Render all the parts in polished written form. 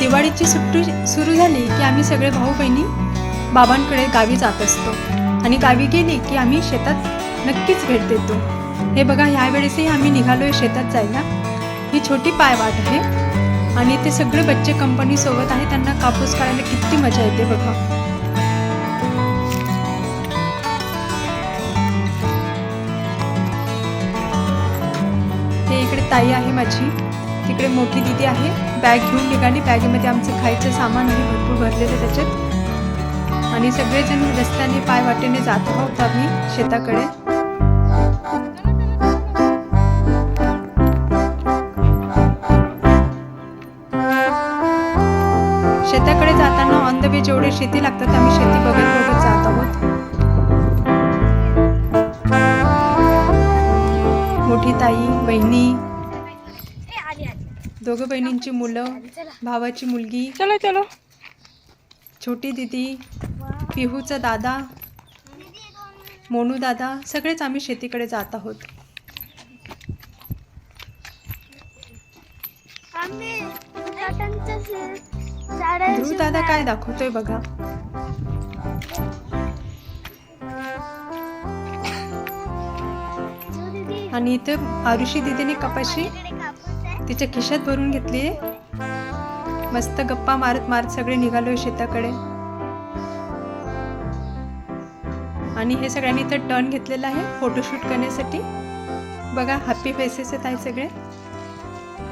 दिवाळीची सुट्टी सुरू झाली की आम्ही सगळे भाऊ बहिणी बाबांकडे गावी जात असतो आणि गावी गेली की आम्ही शेतात नक्कीच भेट देतो। हे बघा, ह्या वेळेसही आम्ही निघालोय शेतात जायला। ही छोटी पायवाट आहे आणि ते सगळे बच्चे कंपनी सोबत आहे, त्यांना कापूस काढायला किती मजा येते बघा। हे इकडे ताई आहे माझी, तिकडे मोठी दीदी आहे, बॅग घेऊन निघाली। बॅगेमध्ये आमचं खायचं सामान आहे भरपूर भरलेलं त्याच्यात आणि सगळेजण रस्त्याने पायवाटेने जात आहोत आम्ही शेताकडे। शेताकडे जाताना ऑन द वे जेवढे शेती लागतात आम्ही शेती बघत बघत जात आहोत। मोठी ताई, वहिनी, दोघं बहिणींची मुलं, भावाची मुलगी, चलो चलो, छोटी दीदी, पिहूचा दादा, मोनू दादा, सगळेच आम्ही शेतीकडे जात आहोत। ध्रुव दादा काय दाखवतोय बघा। आणि इथं आरुषी दीदीने कपाशी तिच्या खिशात भरून घेतली। मस्त गप्पा मारत मारत सगळे निघालोय शेताकडे आणि हे सगळ्यांनी इथं टर्न घेतलेला आहे फोटोशूट करण्यासाठी। बघा, हॅपी फेसेस आहेत आहे सगळे।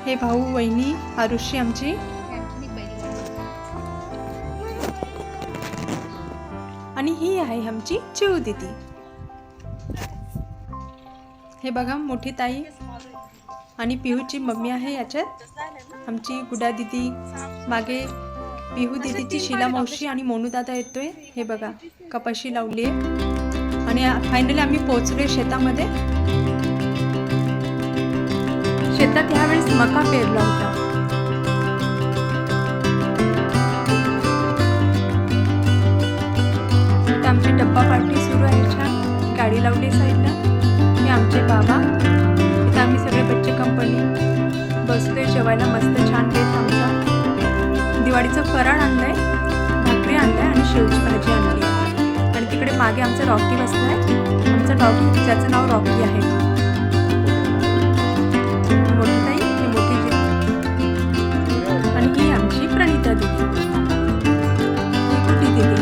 हे भाऊ, वहिनी, आरुषी आमची, आणि ही आहे आमची चिऊ दीदी। हे बघा, मोठी ताई आणि पिहूची मम्मी आहे याच्यात आमची गुडा दीदी, मागे पिहू दीदीची शीला मावशी आणि मोनू दादा येतोय। हे बघा, कपाशी लावली आणि फायनली आम्ही पोहोचलोय शेतामध्ये। शेतात ह्यावेळेस मका पेरला होता। इथं आमची डब्बा पार्टी सुरू आहे, छान गाडी लावली साईडला। हे आमचे बाबा, इथं आम्ही सगळे बच्चे कंपनी बसलोय जेवायला। मस्त छान बेत आमचा, दिवाळीचं फराळ आणलंय, भाकरी आणलाय आणि शेवची भाजी आणली आहे। आणि तिकडे मागे आमचा रॉकी बसलाय, आमचा डॉगी ज्याचं नाव रॉकी आहे। मोठी ताई, ही मोठी दीदी आणि ही आमची प्रणिता दीदी, ही कुठी दीदी,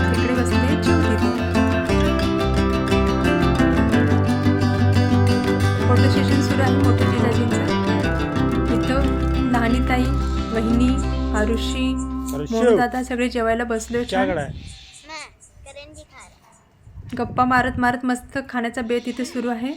तिकडे बसले चिऊ दीदी। फोटो सेशन सुरू आहे मोठ्या जिजाजींचं। इथं लहानी ताई, वहिनी, आरुषी, मोनू दादा सगळे जेवायला बसलोय छान। गप्पा मारत मारत मस्त खाण्याचा बेत इथे सुरू आहे।